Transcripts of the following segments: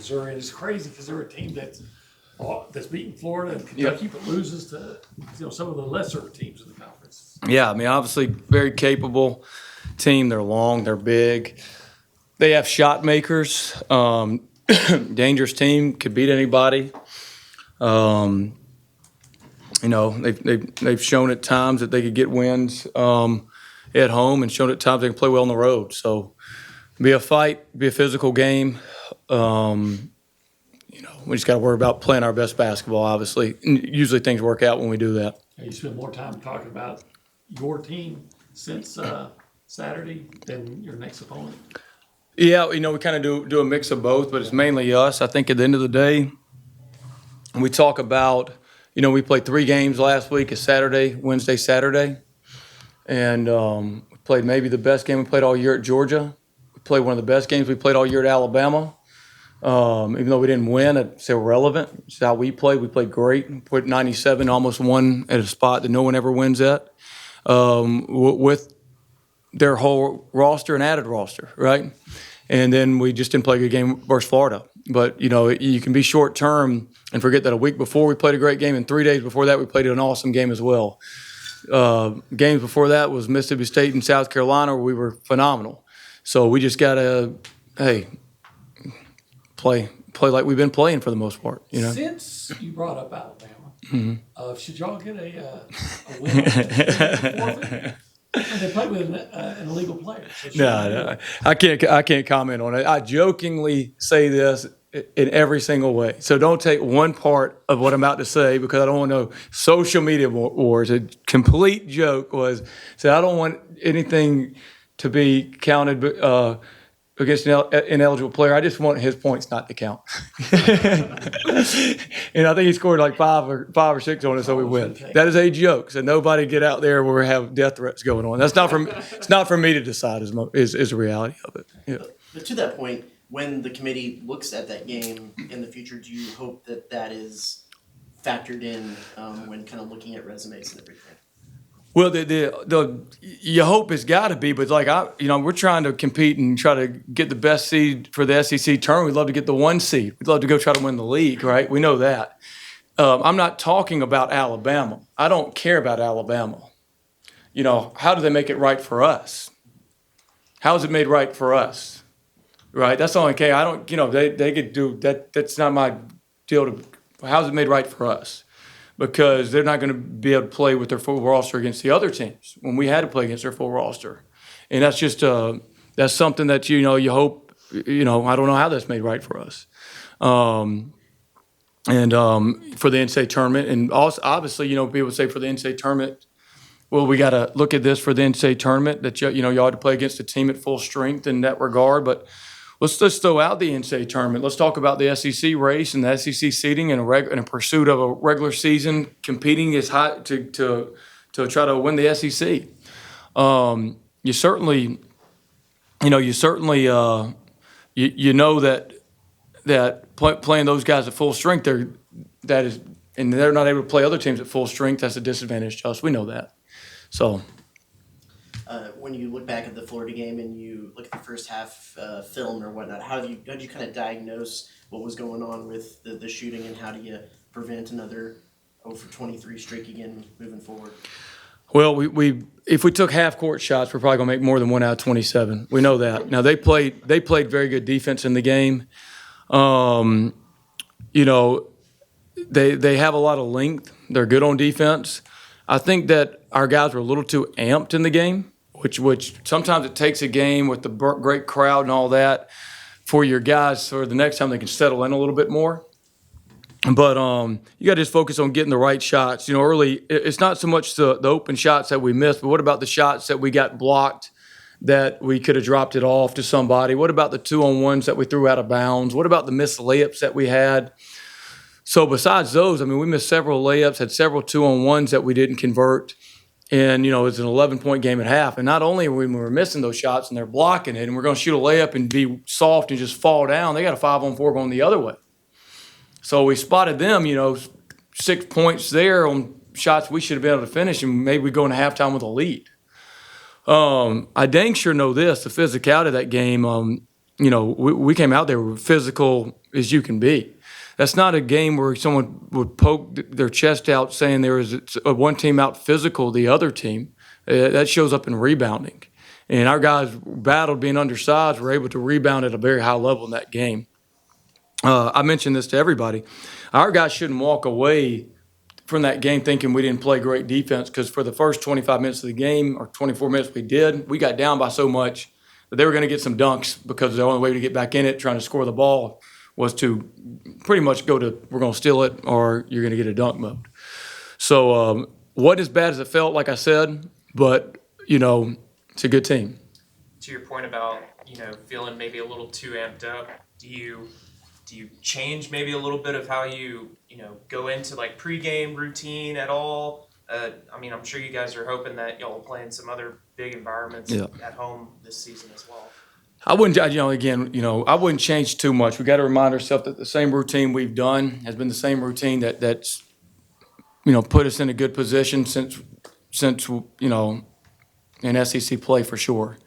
Missouri, and it's crazy because they're a team that's beating Florida and Kentucky, but loses to some of the lesser teams in the conference. Yeah, I mean, obviously, very capable team. They're long, they're big. They have shot makers. Dangerous team, could beat anybody. They've shown at times that they could get wins at home, and shown at times they can play well on the road. So, be a fight, be a physical game. We just got to worry about playing our best basketball, obviously. And usually things work out when we do that. You spend more time talking about your team since Saturday than your next opponent? Yeah, we kind of do a mix of both, but it's mainly us. I think at the end of the day, we talk about, we played 3 games last week. It's Saturday, Wednesday, Saturday. And we played maybe the best game we played all year at Georgia. We played one of the best games we played all year at Alabama. Even though we didn't win, it's irrelevant. It's how we played. We played great. We put 97, almost won at a spot that no one ever wins at, with their whole roster and added roster, right? And then we just didn't play a good game versus Florida. But, you can be short-term and forget that a week before we played a great game, and 3 days before that we played an awesome game as well. Games before that was Mississippi State and South Carolina, where we were phenomenal. So we just got to, play like we've been playing for the most part. Since you brought up Alabama, should y'all get a win? They play with an illegal player. So no, I can't comment on it. I jokingly say this in every single way. So don't take one part of what I'm about to say, because I don't want no social media wars. A complete joke was, I don't want anything to be counted against an ineligible player. I just want his points not to count. And I think he scored like five or six on us, so we win. That is a joke. So nobody get out there where we have death threats going on. That's not it's not for me to decide. Is the reality of it. Yeah. But to that point, when the committee looks at that game in the future, do you hope that is factored in when kind of looking at resumes and everything? Well, the you hope it's got to be, but we're trying to compete and try to get the best seed for the SEC tournament. We'd love to get the 1 seed. We'd love to go try to win the league, right? We know that. I'm not talking about Alabama. I don't care about Alabama. How do they make it right for us? How is it made right for us? Right? That's the only case. I don't. They could do that. That's not my deal. How's it made right for us? Because they're not going to be able to play with their full roster against the other teams when we had to play against their full roster. And that's just that's something that, you hope, I don't know how that's made right for us. And for the NCAA tournament. And also, obviously, people say for the NCAA tournament, well, we got to look at this for the NCAA tournament that, you had to play against a team at full strength in that regard. But let's just throw out the NCAA tournament. Let's talk about the SEC race and the SEC seeding in a pursuit of a regular season, competing as high to try to win the SEC. You certainly that playing those guys at full strength, and they're not able to play other teams at full strength. That's a disadvantage to us. We know that. So. When you look back at the Florida game and you look at the first half film or whatnot, how do you kind of diagnose what was going on with the shooting, and how do you prevent another 0 for 23 streak again moving forward? Well, we if we took half court shots, we're probably gonna make more than 1 out of 27. We know that. Now they played very good defense in the game. They have a lot of length. They're good on defense. I think that our guys were a little too amped in the game. Which sometimes it takes a game with the great crowd and all that for your guys for the next time they can settle in a little bit more. But you got to just focus on getting the right shots. Early, it's not so much the open shots that we missed, but what about the shots that we got blocked that we could have dropped it off to somebody? What about the 2-on-1s that we threw out of bounds? What about the missed layups that we had? So besides those, we missed several layups, had several 2-on-1s that we didn't convert. And, it was an 11-point game at half. And not only when we were missing those shots and they're blocking it and we're going to shoot a layup and be soft and just fall down, they got a 5-on-4 going the other way. So we spotted them, 6 points there on shots we should have been able to finish, and maybe we go into halftime with a lead. I dang sure know this, the physicality of that game, we came out there physical as you can be. That's not a game where someone would poke their chest out saying there is one team out physical the other team. That shows up in rebounding. And our guys battled being undersized, were able to rebound at a very high level in that game. I mentioned this to everybody. Our guys shouldn't walk away from that game thinking we didn't play great defense, because for the first 25 minutes of the game, or 24 minutes we got down by so much that they were going to get some dunks, because the only way to get back in it, trying to score the ball, was to pretty much go to we're going to steal it or you're going to get a dunk mode. So wasn't as bad as it felt, like I said, but, it's a good team. To your point about, feeling maybe a little too amped up, do you change maybe a little bit of how you go into like pregame routine at all? I'm sure you guys are hoping that y'all will play in some other big environments at home this season as well. I wouldn't, I wouldn't change too much. We got to remind ourselves that the same routine we've done has been the same routine that's put us in a good position since in SEC play for sure.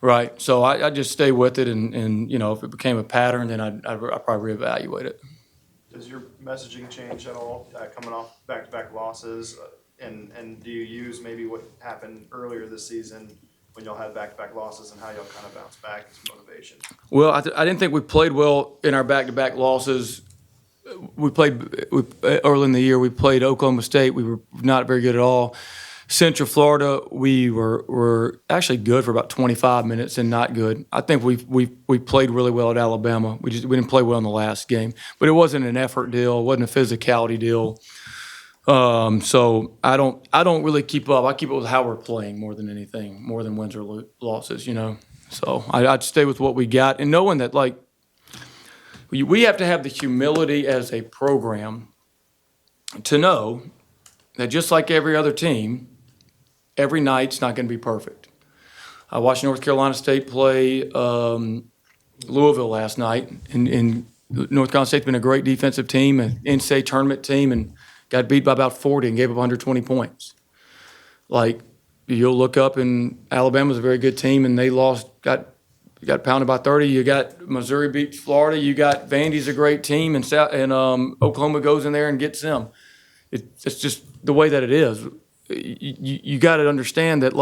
Right. So I just stay with it, and if it became a pattern, then I'd probably reevaluate it. Does your messaging change at all coming off back-to-back losses? And do you use maybe what happened earlier this season when y'all had back-to-back losses and how y'all kind of bounce back as motivation? Well, I didn't think we played well in our back-to-back losses. We early in the year. We played Oklahoma State. We were not very good at all. Central Florida, we were actually good for about 25 minutes and not good. I think we played really well at Alabama. We didn't play well in the last game, but it wasn't an effort deal. It wasn't a physicality deal. So I don't really keep up. I keep up with how we're playing more than anything, more than wins or losses. So I'd stay with what we got, and knowing that we have to have the humility as a program to know that just like every other team, every night's not going to be perfect. I watched North Carolina State play Louisville last night, and North Carolina State's been a great defensive team, an in-state tournament team, and got beat by about 40 and gave up 120 points. You'll look up, and Alabama's a very good team, and they got pounded by 30. You got Missouri beat Florida. You got Vandy's a great team, and Oklahoma goes in there and gets them. It's just the way that it is. You got to understand that,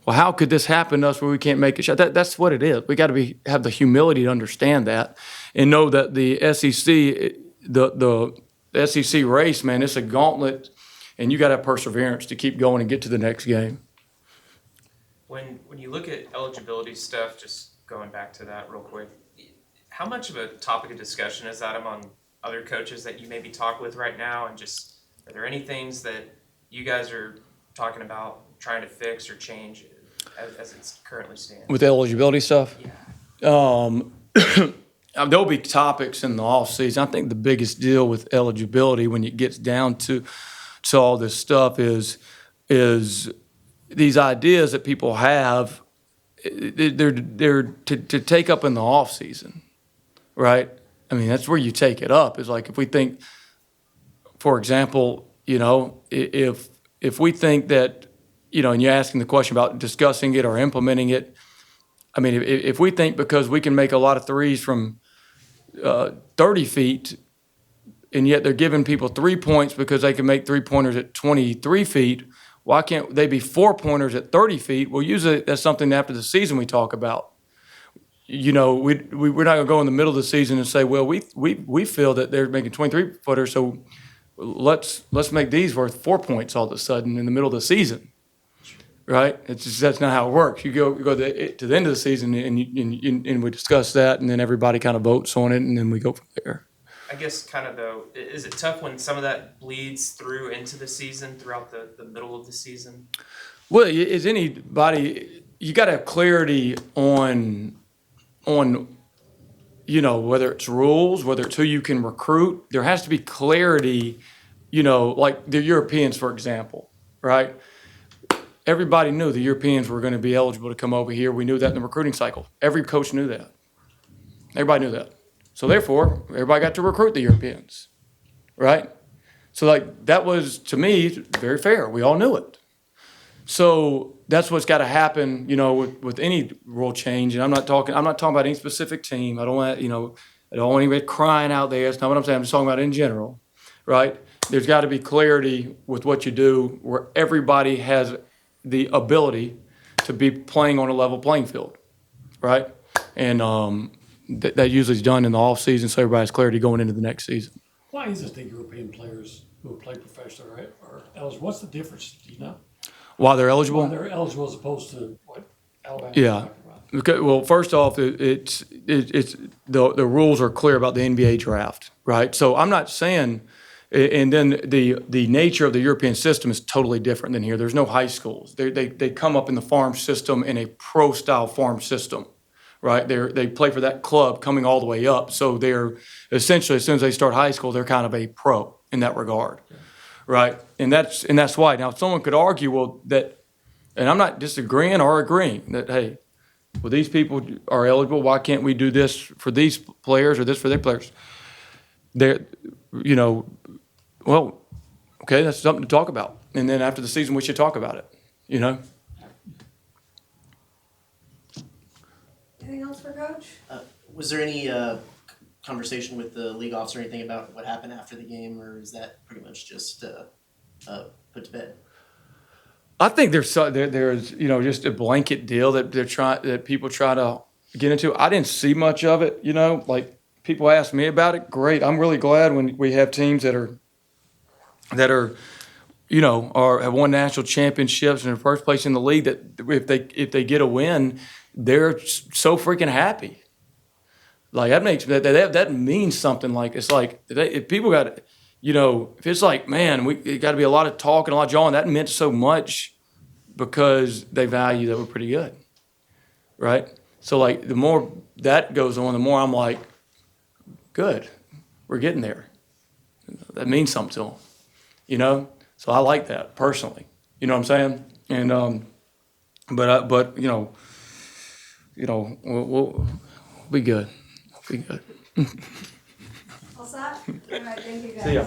how could this happen to us where we can't make a shot? That's what it is. We got to have the humility to understand that and know that the SEC, the SEC race, man, it's a gauntlet, and you got to have perseverance to keep going and get to the next game. When you look at eligibility stuff, just going back to that real quick, how much of a topic of discussion is that among other coaches that you maybe talk with right now? And just, are there any things that you guys are talking about trying to fix or change as it currently stands? With the eligibility stuff? Yeah. There'll be topics in the offseason. I think the biggest deal with eligibility when it gets down to all this stuff is these ideas that people have, they're to take up in the offseason, right? That's where you take it up. It's like if we think, for example, if we think that, and you're asking the question about discussing it or implementing it, if we think because we can make a lot of threes from 30 feet, and yet they're giving people 3 points because they can make three-pointers at 23 feet, why can't they be 4-pointers at 30 feet? We'll use it as something after the season we talk about. We're not going to go in the middle of the season and say, well, we feel that they're making 23-footers, so let's make these worth 4 points all of a sudden in the middle of the season, right? It's just, that's not how it works. You go to the end of the season and we discuss that, and then everybody kind of votes on it, and then we go from there. I guess kind of though, is it tough when some of that bleeds through into the season, throughout the middle of the season? Well, is anybody, you got to have clarity on whether it's rules, whether it's who you can recruit. There has to be clarity, like the Europeans, for example, right? Everybody knew the Europeans were going to be eligible to come over here. We knew that in the recruiting cycle. Every coach knew that. Everybody knew that. So therefore, everybody got to recruit the Europeans, right? So that was, to me, very fair. We all knew it. So that's what's got to happen, you know, with any rule change. And I'm not talking about any specific team. I don't want, you know, I don't want anybody crying out there. That's not what I'm saying. I'm just talking about in general, right? There's got to be clarity with what you do where everybody has the ability to be playing on a level playing field, right? And that usually is done in the off season, so everybody has clarity going into the next season. Why is it that European players who play professionally are eligible? What's the difference? Do you know? While they're eligible? Why they're eligible as opposed to what Alabama? Yeah. Okay, well, first off, it's the rules are clear about the NBA draft, right? So I'm not saying, and then the nature of the European system is totally different than here. There's no high schools. They come up in the farm system in a pro style farm system, right? They play for that club coming all the way up. So they're essentially, as soon as they start high school, they're kind of a pro in that regard, right? And that's why. Now, someone could argue, well, that, and I'm not disagreeing or agreeing that, hey, well, these people are eligible. Why can't we do this for these players or this for their players? They're, you know, well, okay, that's something to talk about. And then after the season, we should talk about it, you know? Anything else for Coach? Was there any conversation with the league officer or anything about what happened after the game, or is that pretty much just put to bed? I think there's you know, just a blanket deal that people try to get into. I didn't see much of it, you know, like people ask me about it. Great. I'm really glad when we have teams that are, you know, have won national championships and in first place in the league, that if they get a win, they're so freaking happy. Like that means something. Like it's like if people got, you know, if it's like, man, it got to be a lot of talk and a lot of jawing. That meant so much because they value that we're pretty good, right? So like the more that goes on, the more I'm like, good, we're getting there. That means something to them, you know. So I like that personally. You know what I'm saying? And but you know, we'll be good. Be good. All set? All right, thank you guys. See ya.